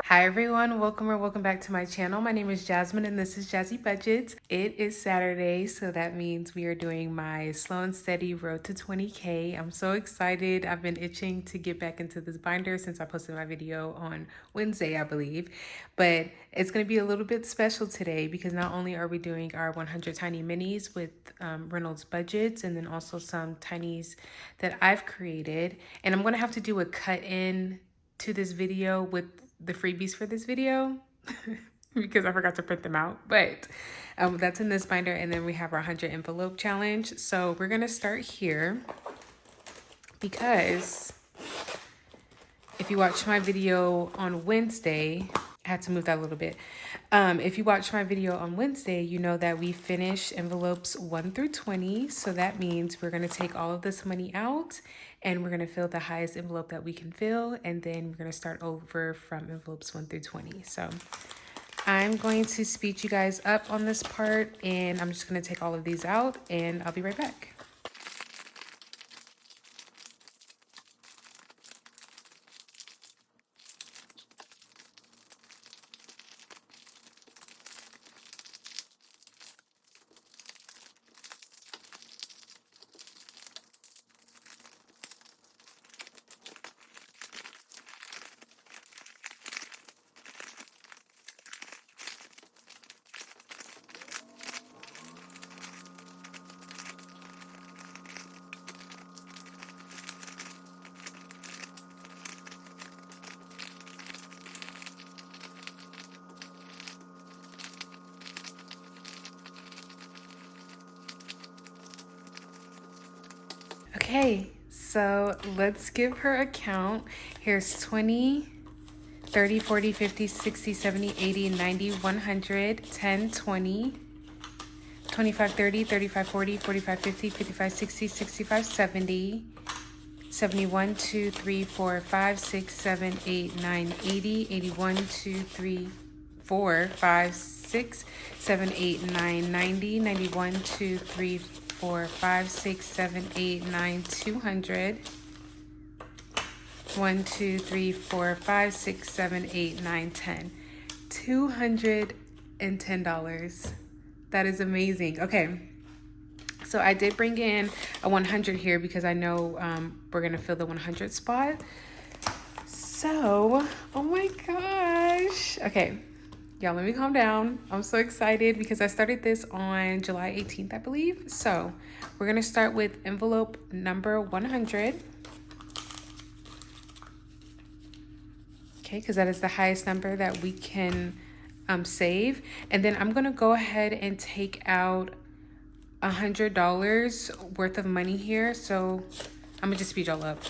Hi everyone, welcome back to my channel. My name is Jasmine and this is Jazzy Budgets. It is Saturday, so that means we are doing my slow and steady road to 20K. I'm so excited. I've been itching to get back into this binder since I posted my video on Wednesday, I believe. But it's going to be a little bit special today because not only are we doing our 100 tiny minis with Reynolds budgets and then also some tinies that I've created. And I'm going to have to do a cut in to this video with the freebies for this video because I forgot to print them out, but that's in this binder. And then we have our 100 envelope challenge. So we're gonna start here because if you watch my video on Wednesday, I had to move that a little bit. If you watch my video on Wednesday, you know that we finished envelopes 1 through 20. So that means we're gonna take all of this money out and we're gonna fill the highest envelope that we can fill. And then we're gonna start over from envelopes 1 through 20. So I'm going to speed you guys up on this part and I'm just gonna take all of these out and I'll be right back. Okay, so let's give her a count. Here's 20, 30, 40, 50, 60, 70, 80, 90, 100, 10, 20, 25, 30, 35, 40, 45, 50, 55, 60, 65, 70, 71, 2, 3, 4, 5, 6, 7, 8, 9, 80, 81, 2, 3, 4, 5, 6, 7, 8, 9, 90, 91, 2, 3, 4, 5, 6, 7, 8, 9, 200. 1, 2, 3, 4, 5, 6, 7, 8, 9, 10. $210. That is amazing. Okay. So I did bring in a 100 here because I know we're going to fill the 100 spot. So, oh my gosh. Okay. Y'all, let me calm down. I'm so excited because I started this on July 18th, I believe. So we're going to start with envelope number 100. Okay, because that is the highest number that we can save. And then I'm going to go ahead and take out $100 worth of money here. So I'm going to just speed y'all up.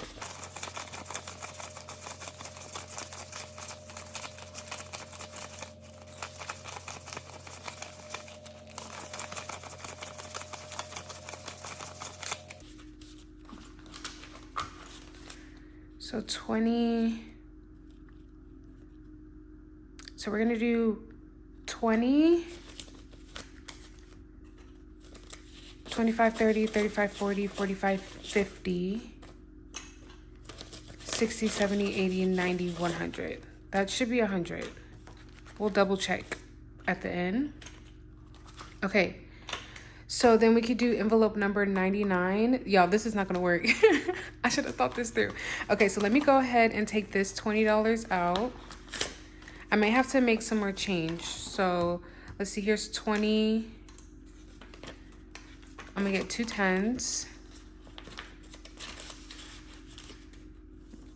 So 20. So we're going to do 20, 25, 30, 35, 40, 45, 50, 60, 70, 80, 90, 100. That should be 100. We'll double check at the end. Okay. So then we could do envelope number 99. Y'all, this is not going to work. I should have thought this through. Okay, so let me go ahead and take this $20 out. I may have to make some more change. So let's see, here's 20. I'm going to get 2 10s.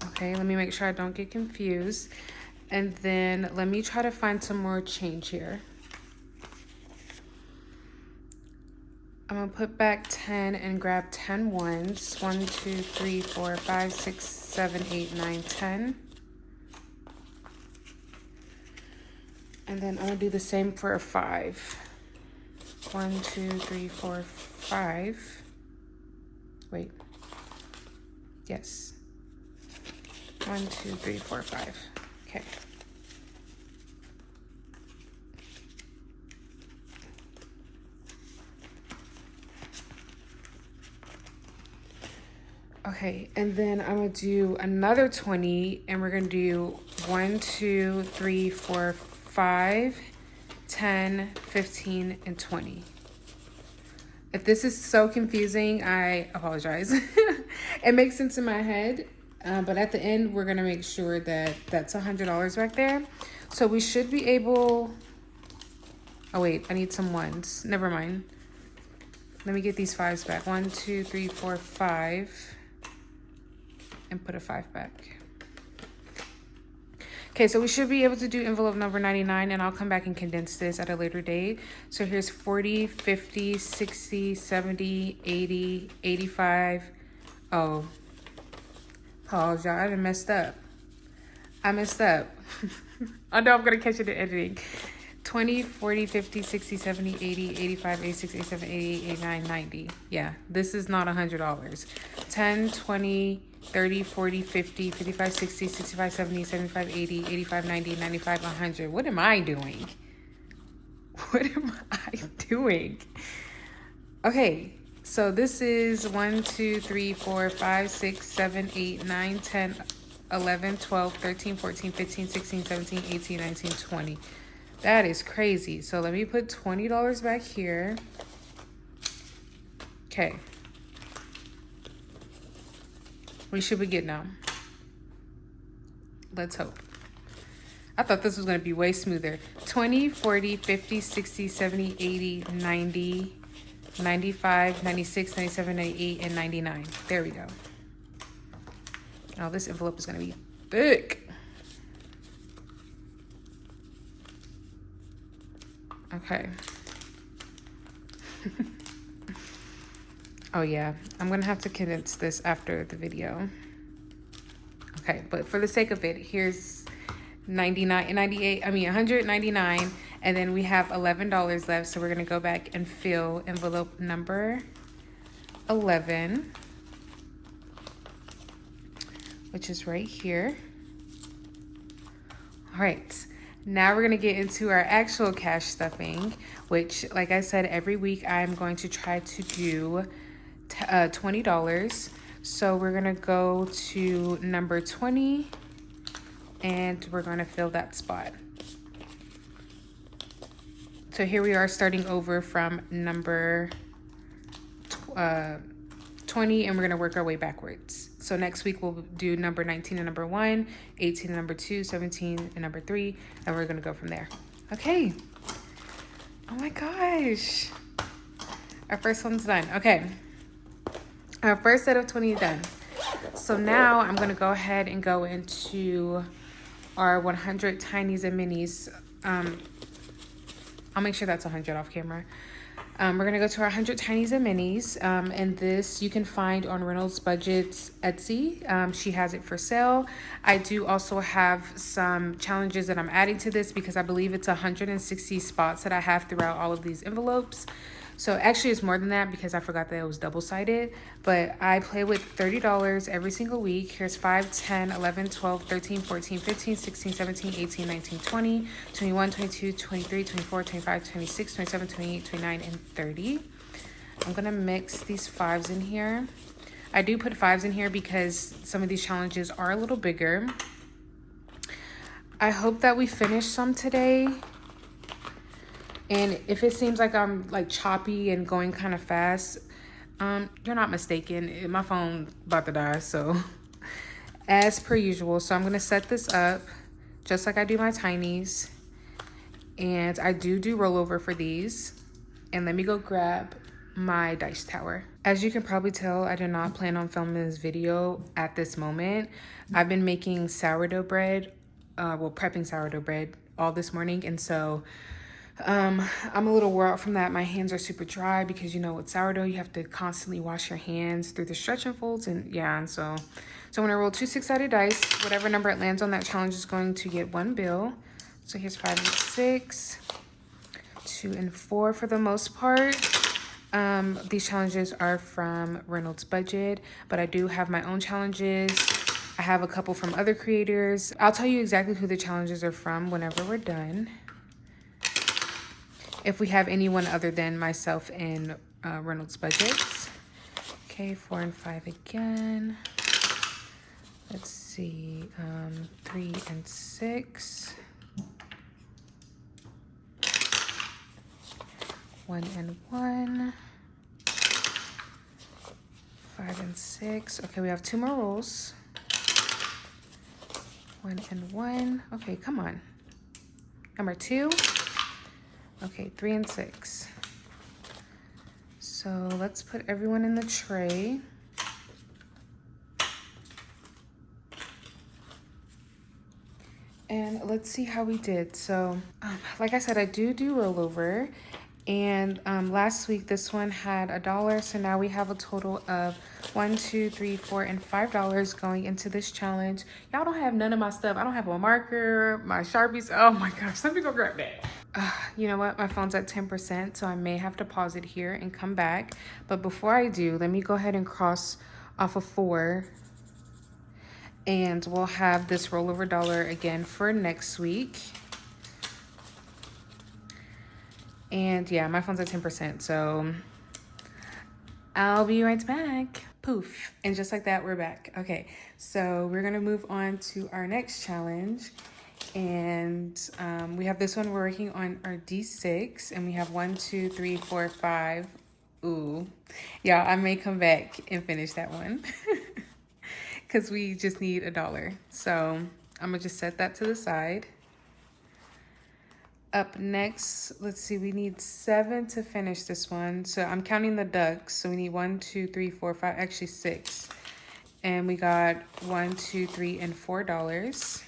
Okay, let me make sure I don't get confused. And then let me try to find some more change here. I'm gonna put back 10 and grab 10 ones. 1, 2, 3, 4, 5, 6, 7, 8, 9, 10. And then I'm gonna do the same for a 5. 1, 2, 3, 4, 5. Wait. Yes. 1, 2, 3, 4, 5. Okay. Okay, and then I'm gonna do another 20, and we're gonna do 1, 2, 3, 4, 5, 10, 15, and 20. If this is so confusing, I apologize. It makes sense in my head, but at the end, we're gonna make sure that that's $100 back there. So we should be able, oh wait, I need some ones. Never mind. Let me get these fives back. 1, 2, 3, 4, 5. And put a 5 back. Okay, so we should be able to do envelope number 99, and I'll come back and condense this at a later date. So here's 40, 50, 60, 70, 80, 85. Oh, apologize, I done messed up. I messed up. I know I'm gonna catch it in editing. 20, 40, 50, 60, 70, 80, 85, 86, 87, 88, 89, 90. Yeah, this is not $100. 10, 20, 30, 40, 50, 55, 60, 65, 70, 75, 80, 85, 90, 95, 100. What am I doing? What am I doing? Okay, so this is 1, 2, 3, 4, 5, 6, 7, 8, 9, 10, 11, 12, 13, 14, 15, 16, 17, 18, 19, 20. That is crazy. So let me put $20 back here. Okay. We should be good now. Let's hope. I thought this was going to be way smoother. 20, 40, 50, 60, 70, 80, 90, 95, 96, 97, 98, and 99. There we go. Oh, this envelope is going to be thick. Okay. Oh yeah, I'm gonna have to condense this after the video. Okay, but for the sake of it, here's 199, and then we have $11 left, so we're gonna go back and fill envelope number 11, which is right here. All right. Now we're gonna get into our actual cash stuffing, which, like I said, every week I'm going to try to do $20. So we're gonna go to number 20, and we're gonna fill that spot. So here we are starting over from number 20, and we're gonna work our way backwards. So next week we'll do number 19 and number 1, 18 and number 2, 17 and number 3, and we're gonna go from there. Okay. Oh my gosh. Our first one's done. Okay. Our first set of 20 done. So now I'm gonna go ahead and go into our 100 tinies and minis. I'll make sure that's 100 off camera. We're gonna go to our 100 tinies and minis, and this you can find on Reynolds Budget's Etsy. She has it for sale. I do also have some challenges that I'm adding to this because I believe it's 160 spots that I have throughout all of these envelopes. So actually it's more than that because I forgot that it was double-sided, but I play with $30 every single week. Here's 5, 10, 11, 12, 13, 14, 15, 16, 17, 18, 19, 20, 21, 22, 23, 24, 25, 26, 27, 28, 29, and 30. I'm gonna mix these 5s in here. I do put 5s in here because some of these challenges are a little bigger. I hope that we finish some today. And if it seems like I'm like choppy and going kind of fast, you're not mistaken. My phone about to die, so as per usual. So I'm gonna set this up just like I do my tinies, and I do rollover for these. And let me go grab my dice tower. As you can probably tell, I do not plan on filming this video at this moment. I've been making sourdough bread, prepping sourdough bread all this morning, and so I'm a little wore out from that. My hands are super dry because, you know, with sourdough, you have to constantly wash your hands through the stretch and folds. And yeah, and so I'm gonna roll 2 6-sided dice. Whatever number it lands on, that challenge is going to get 1 bill. So here's 5 and 6, 2 and 4 for the most part. These challenges are from Reynolds Budget, but I do have my own challenges. I have a couple from other creators. I'll tell you exactly who the challenges are from whenever we're done, if we have anyone other than myself and Reynolds Budgets. Okay, 4 and 5 again. Let's see, 3 and 6. 1 and 1. 5 and 6. Okay, we have 2 more rolls. 1 and 1. Okay, come on. Number 2. Okay, 3 and 6. So let's put everyone in the tray. And let's see how we did. So, like I said, I do rollover. And last week, this one had $1. So now we have a total of $1, $2, $3, $4, and $5 going into this challenge. Y'all don't have none of my stuff. I don't have a marker, my Sharpies. Oh my gosh, let me go grab that. You know what? My phone's at 10%, so I may have to pause it here and come back. But before I do, let me go ahead and cross off of 4. And we'll have this rollover dollar again for next week. And yeah, my phone's at 10%, so I'll be right back. Poof. And just like that, we're back. Okay, so we're gonna move on to our next challenge. And we have this one, we're working on our D6, and we have 1, 2, 3, 4, 5. Ooh, yeah, I may come back and finish that one. Because we just need $1. So I'm gonna just set that to the side. Up next, let's see, we need 7 to finish this one. So I'm counting the ducks. So we need 1, 2, 3, 4, 5, actually 6. And we got $1, 2, 3, and $4.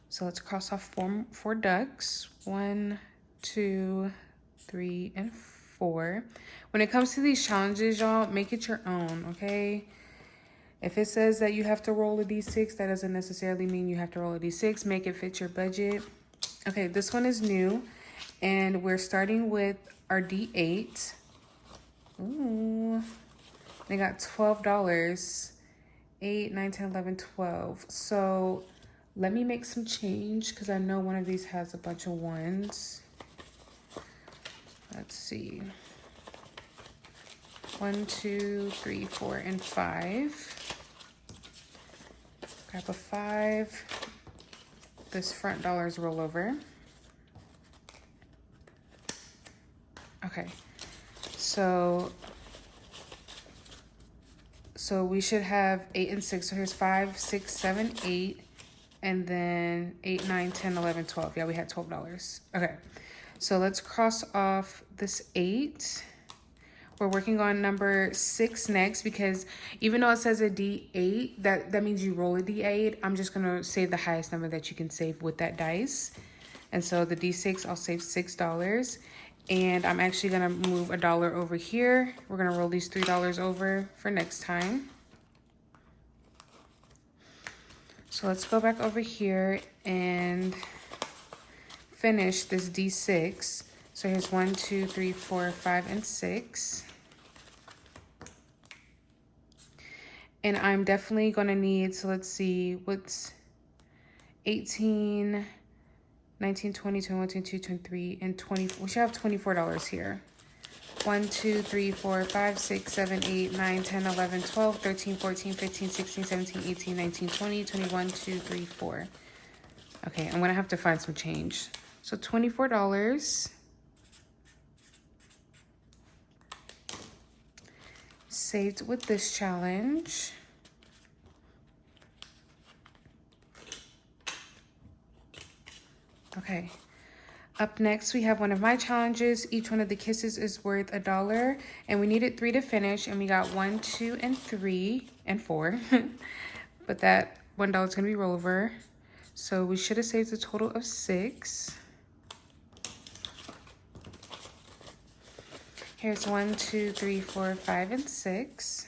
So let's cross off four ducks. 1, 2, 3, and 4. When it comes to these challenges, y'all, make it your own, okay? If it says that you have to roll a D6, that doesn't necessarily mean you have to roll a D6. Make it fit your budget. Okay, this one is new, and we're starting with our D8. Ooh, they got $12. 8, 9, 10, 11, 12. So let me make some change because I know one of these has a bunch of ones. Let's see. 1, 2, 3, 4, and 5. Grab a 5. This front dollar's rollover. Okay, so we should have 8 and 6. So here's 5, 6, 7, 8, and then 8, 9, 10, 11, 12. Yeah, we had $12. Okay, so let's cross off this 8. We're working on number 6 next, because even though it says a D8, that means you roll a D8. I'm just gonna save the highest number that you can save with that dice. And so the D6, I'll save $6. And I'm actually gonna move $1 over here. We're gonna roll these $3 over for next time. So let's go back over here and finish this D6. So here's 1, 2, 3, 4, 5, and 6. And I'm definitely gonna need, so let's see, what's 18, 19, 20, 21, 22, 23, and 20. We should have $24 here. 1, 2, 3, 4, 5, 6, 7, 8, 9, 10, 11, 12, 13, 14, 15, 16, 17, 18, 19, 20, 21, 2, 3, 4. Okay, I'm gonna have to find some change. So $24. Saved with this challenge. Okay, up next we have one of my challenges. Each one of the kisses is worth $1, and we needed 3 to finish, and we got 1, 2, and 3, and 4. But that $1 is gonna be rollover. So we should have saved a total of 6. Here's 1, 2, 3, 4, 5, and 6.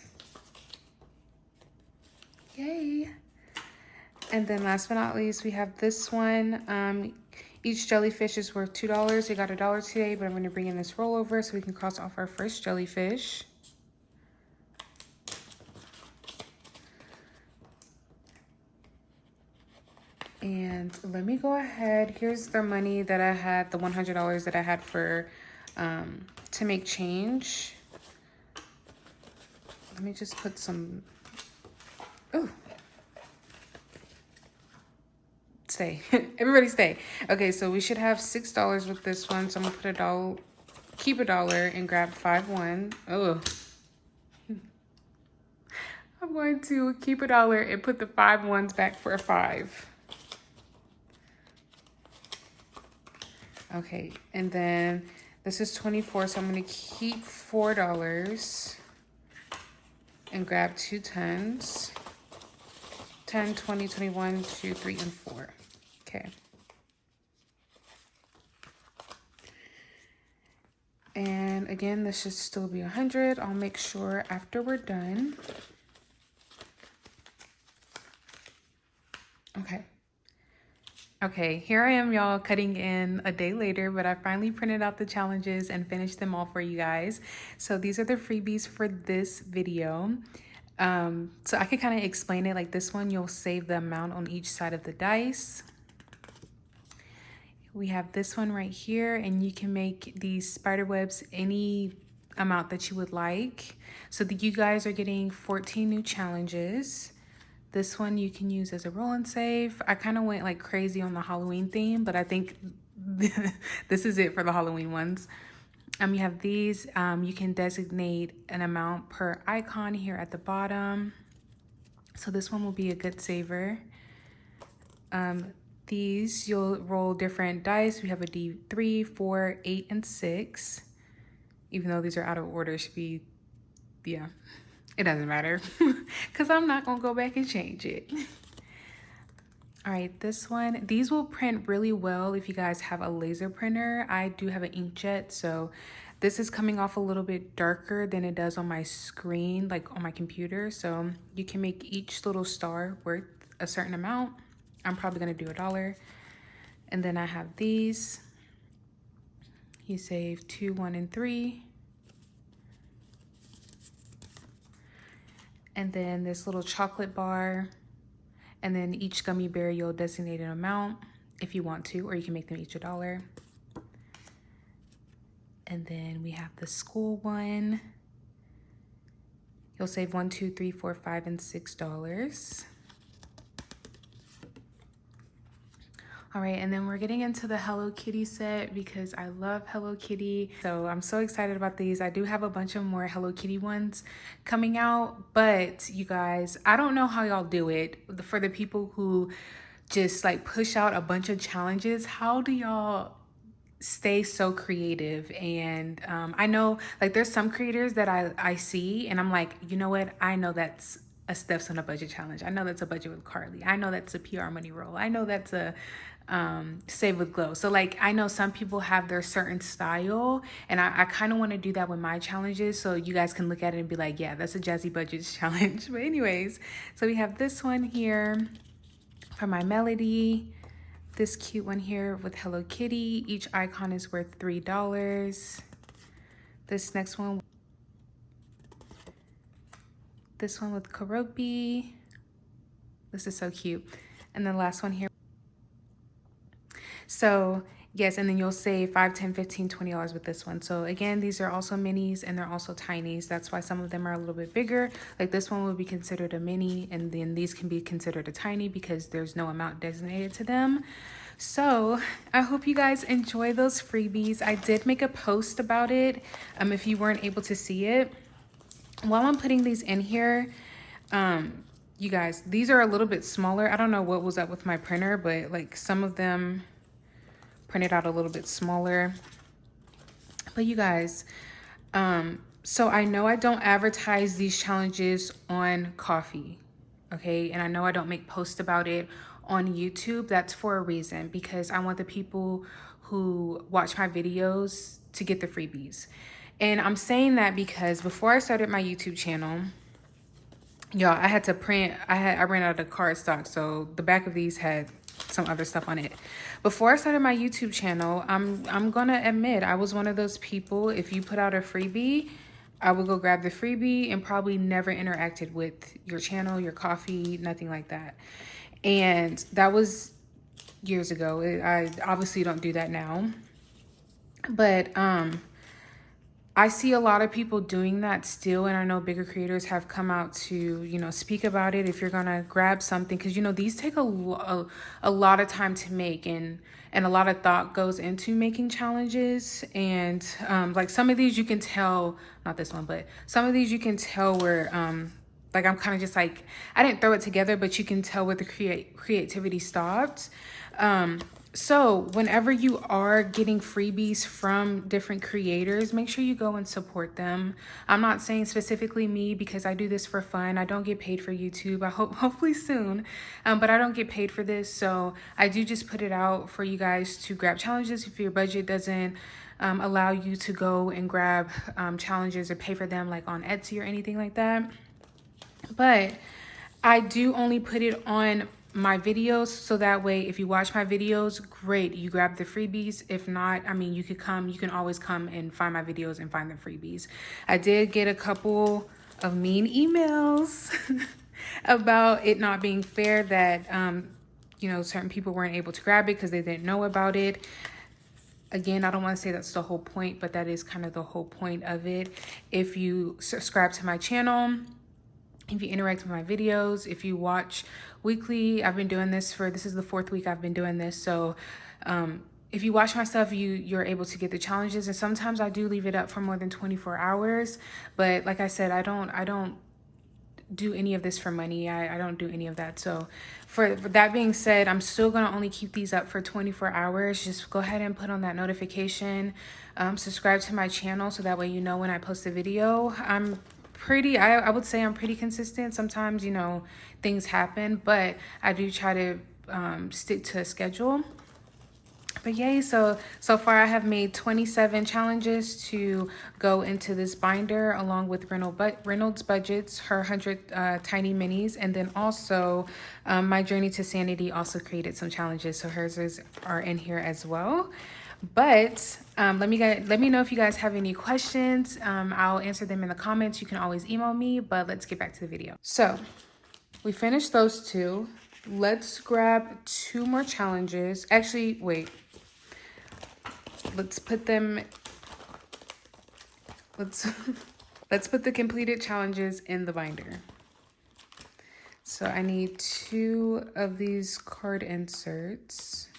Yay. And then last but not least, we have this one. Each jellyfish is worth $2. We got $1 today, but I'm going to bring in this rollover so we can cross off our first jellyfish. And let me go ahead. Here's the money that I had, the $100 that I had for to make change. Let me just put some, oh, stay. Everybody stay. Okay, so we should have $6 with this one. So I'm gonna put $1, keep $1 and grab 5 Oh, I'm going to keep $1 and put the 5 back for a 5. Okay, and then this is 24, so I'm gonna keep $4 and grab 2 10s. 10, 20, 21, 2, 3, and 4. Okay. And again, this should still be 100. I'll make sure after we're done. Okay. Okay, here I am, y'all, cutting in a day later, but I finally printed out the challenges and finished them all for you guys. So these are the freebies for this video. So I can kind of explain it like this one. You'll save the amount on each side of the dice. We have this one right here, and you can make these spider webs any amount that you would like. So you guys are getting 14 new challenges. This one you can use as a roll and save. I kind of went like crazy on the Halloween theme, but I think this is it for the Halloween ones. You have these. You can designate an amount per icon here at the bottom. So this one will be a good saver. These, you'll roll different dice. We have a D3, 4, 8, and 6. Even though these are out of order, it should be, yeah, it doesn't matter because I'm not going to go back and change it. All right, this one, these will print really well if you guys have a laser printer. I do have an inkjet, so this is coming off a little bit darker than it does on my screen, like on my computer. So you can make each little star worth a certain amount. I'm probably gonna do $1. And then I have these. You save 2, 1, and 3. And then this little chocolate bar. And then each gummy bear, you'll designate an amount if you want to, or you can make them each $1. And then we have the school one. You'll save 1, 2, 3, 4, 5, and $6. All right, and then we're getting into the Hello Kitty set because I love Hello Kitty. So I'm so excited about these. I do have a bunch of more Hello Kitty ones coming out, but you guys, I don't know how y'all do it. For the people who just like push out a bunch of challenges, how do y'all stay so creative? And I know like there's some creators that I see and I'm like, you know what? I know that's a Steps on a Budget challenge. I know that's a Budget with Carly. I know that's a PR Money roll. I know that's a Save with Glow. So like I know some people have their certain style, and I kind of want to do that with my challenges, so you guys can look at it and be like, yeah, that's a Jazzy Budgets challenge. But anyways, so we have this one here for my melody, this cute one here with Hello Kitty. Each icon is worth $3. This next one, this one with Karopi. This is so cute. And the last one here. So yes, and then you'll save $5, $10, $15, $20 with this one. So again, these are also minis and they're also tinies. That's why some of them are a little bit bigger. Like this one would be considered a mini, and then these can be considered a tiny because there's no amount designated to them. So I hope you guys enjoy those freebies. I did make a post about it if you weren't able to see it. While I'm putting these in here, you guys, these are a little bit smaller. I don't know what was up with my printer, but like some of them printed out a little bit smaller. But you guys, so I know I don't advertise these challenges on Coffee, okay? And I know I don't make posts about it on YouTube. That's for a reason, because I want the people who watch my videos to get the freebies. And I'm saying that because before I started my YouTube channel, y'all, I had to print, I ran out of cardstock, so the back of these had some other stuff on it. Before I started my YouTube channel, I'm gonna admit I was one of those people, if you put out a freebie, I would go grab the freebie and probably never interacted with your channel, your coffee, nothing like that. And that was years ago. I obviously don't do that now. But I see a lot of people doing that still, and I know bigger creators have come out to, you know, speak about it. If you're gonna grab something, because you know these take a lot of time to make, and a lot of thought goes into making challenges. And like some of these you can tell, not this one, but some of these you can tell where like I'm kind of just like, I didn't throw it together, but you can tell where the creativity stopped. So whenever you are getting freebies from different creators, make sure you go and support them. I'm not saying specifically me because I do this for fun. I don't get paid for YouTube. I hope hopefully soon, but I don't get paid for this. So I do just put it out for you guys to grab challenges if your budget doesn't allow you to go and grab challenges or pay for them like on Etsy or anything like that. But I do only put it on my videos, so that way if you watch my videos, great, you grab the freebies. If not, I mean, you can always come and find my videos and find the freebies. I did get a couple of mean emails about it not being fair that you know, certain people weren't able to grab it because they didn't know about it. Again, I don't want to say that's the whole point, but that is kind of the whole point of it. If you subscribe to my channel, if you interact with my videos, if you watch weekly, I've been doing this this is the 4th week I've been doing this. So if you watch my stuff, you're able to get the challenges. And sometimes I do leave it up for more than 24 hours. But like I said, I don't do any of this for money. I don't do any of that. So for that being said, I'm still going to only keep these up for 24 hours. Just go ahead and put on that notification. Subscribe to my channel so that way you know when I post a video. I would say I'm pretty consistent. Sometimes, you know, things happen, but I do try to stick to a schedule. But yay, so far I have made 27 challenges to go into this binder along with Reynolds Budgets, her 100 tiny minis, and then also my Journey to Sanity also created some challenges, so hers are in here as well. But let me know if you guys have any questions. I'll answer them in the comments. You can always email me, but let's get back to the video. So we finished those two. Let's grab 2 more challenges. Actually, wait. Let's put them, let's put the completed challenges in the binder. So I need 2 of these card inserts.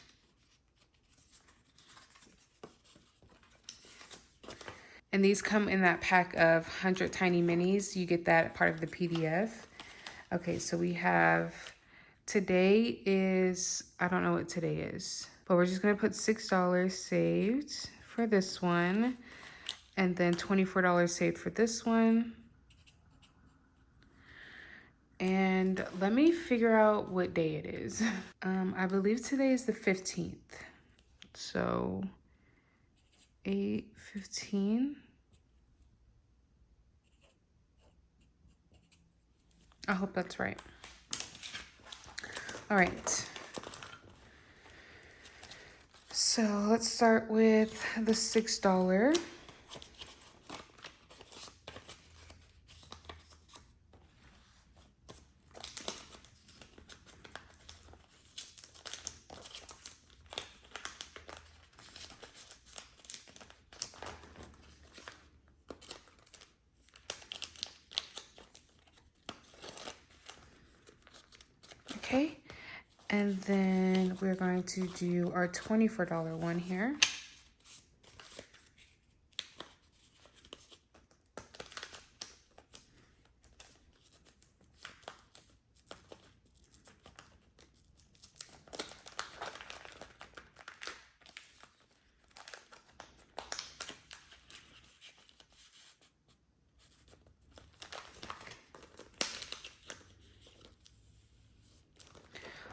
And these come in that pack of 100 tiny minis. You get that part of the PDF. Okay, so we have, today is, I don't know what today is, but we're just gonna put $6 saved for this one. And then $24 saved for this one. And let me figure out what day it is. I believe today is the 15th. So 8/15. I hope that's right. All right. So let's start with the $6. Okay, and then we're going to do our $24 one here.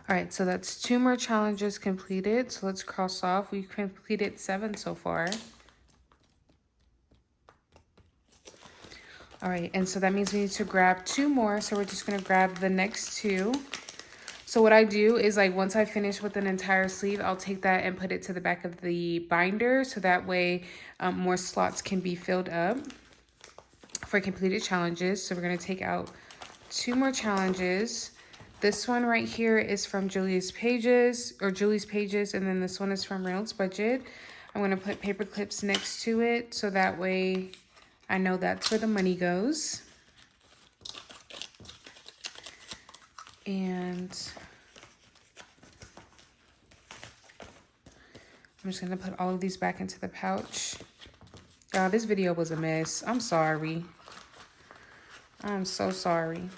All right, so that's 2 more challenges completed. So let's cross off. We've completed 7 so far. All right, and so that means we need to grab 2 more. So we're just gonna grab the next 2. So what I do is, like, once I finish with an entire sleeve, I'll take that and put it to the back of the binder. So that way more slots can be filled up for completed challenges. So we're gonna take out 2 more challenges. This one right here is from Julie's Pages, and then this one is from Reynolds Budget. I'm going to put paper clips next to it so that way I know that's where the money goes. And I'm just gonna put all of these back into the pouch. Y'all, this video was a mess. I'm sorry. I'm so sorry.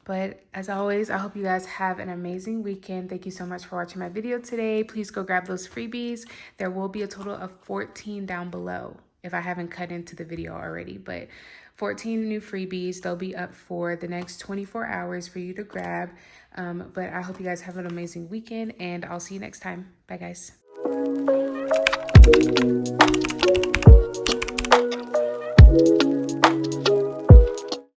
But as always, I hope you guys have an amazing weekend. Thank you so much for watching my video today. Please go grab those freebies. There will be a total of 14 down below if I haven't cut into the video already, but 14 new freebies. They'll be up for the next 24 hours for you to grab. But I hope you guys have an amazing weekend, and I'll see you next time. Bye, guys.